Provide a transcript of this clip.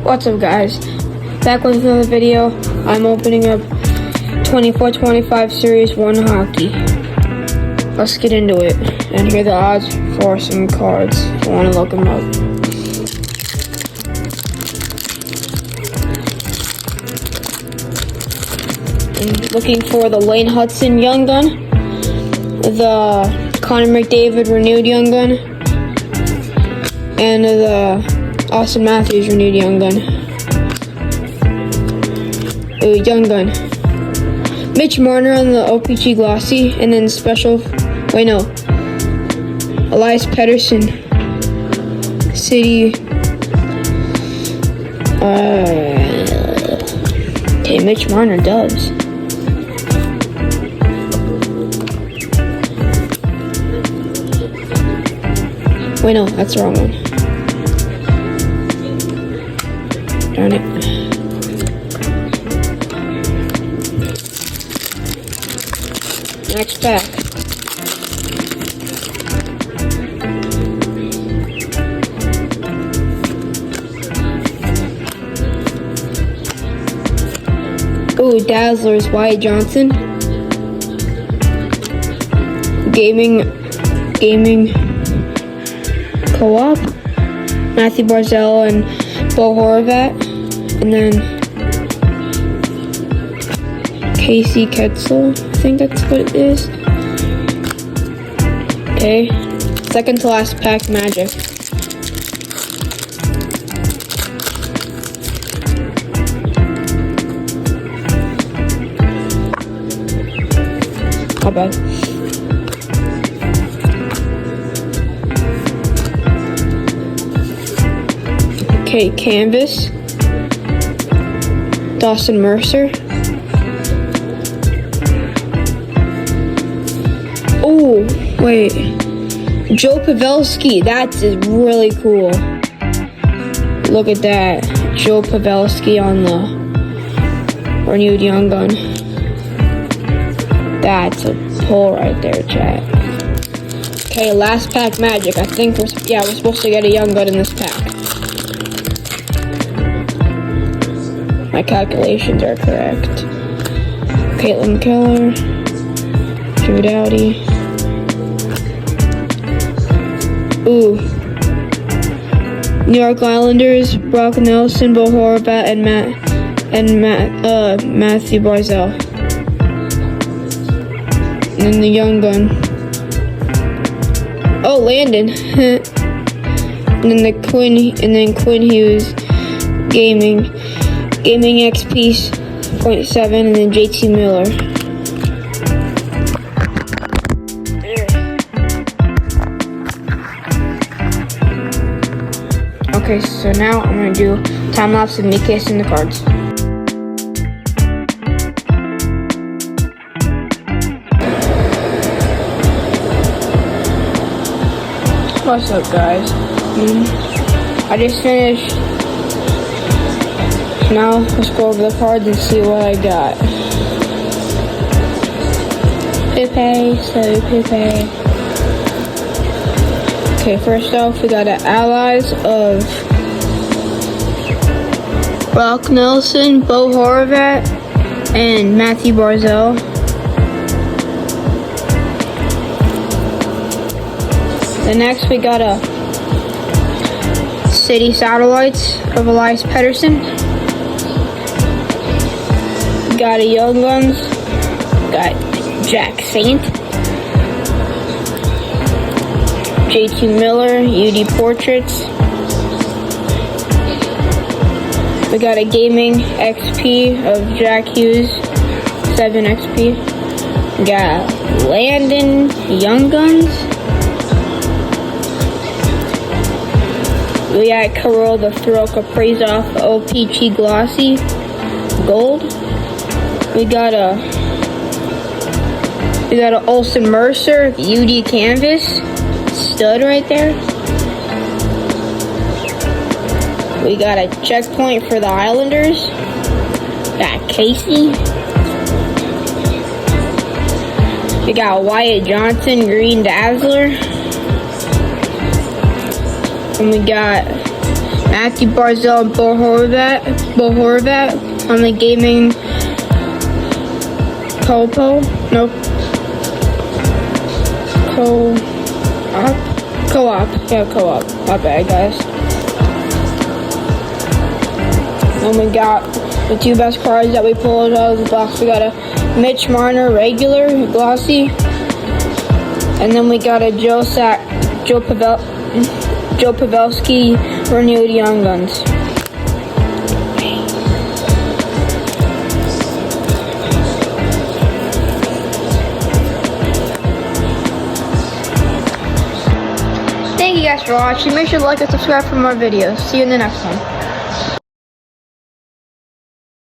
What's up, guys? Back with another video. I'm opening up 24-25 Series 1 hockey. Let's get into it. And here are the odds for some cards if you want to look them up. I'm looking for the Lane Hudson Young Gun, the Connor McDavid Renewed Young Gun, and the Austin Matthews Renewed Young Gun. Young Gun. Mitch Marner on the OPG Glossy, and then special. Wait, no. Elias Pettersson. City. Okay, Mitch Marner dubs. Wait, no, that's the wrong one. Darn it. Next pack. Ooh, Dazzlers, Wyatt Johnson. Gaming Co-op. Matthew Barzal and Bo Horvat. And then Casey Ketzel, I think that's what it is. Okay, second to last pack, Magic. How bad? Okay, Canvas. Dawson Mercer. Oh, wait. Joe Pavelski. That is really cool. Look at that. Joe Pavelski on the Renewed Young Gun. That's a pull right there, chat. Okay, last pack, Magic. I think we're supposed to get a Young Gun in this pack. My calculations are correct. Caitlin Keller, Drew Doughty. Ooh. New York Islanders, Brock Nelson, Bo Horvat, and Matthew Barzal. And then the Young Gun. Oh, Landon. And then Quinn Hughes, Gaming XP 0.7, and then JT Miller. Okay, so now I'm gonna do time lapse of me casing the cards. What's up, guys? I just finished. Now let's go over the cards and see what I got. Pepe. Okay, first off, we got the allies of Brock Nelson, Bo Horvat, and Matthew Barzal. Then next we got a City Satellites of Elias Pettersson. Got a Young Guns. Got Jack Saint. JT Miller, UD Portraits. We got a Gaming XP of Jack Hughes, 7 XP. We got Landon Young Guns. We got Kirill the Thrill Kaprizov OPG Glossy Gold. We got a Olsen Mercer UD Canvas stud right there. We got a checkpoint for the Islanders. Got Casey. We got Wyatt Johnson Green Dazzler. And we got Matthew Barzell and Bo Horvat on the gaming co-op. Yeah, co-op. My bad, guys. And we got the two best cards that we pulled out of the box. We got a Mitch Marner regular, glossy. And then we got a Joe Pavelski renewed Young Guns. Thank you guys for watching. Make sure to like and subscribe for more videos. See you in the next one.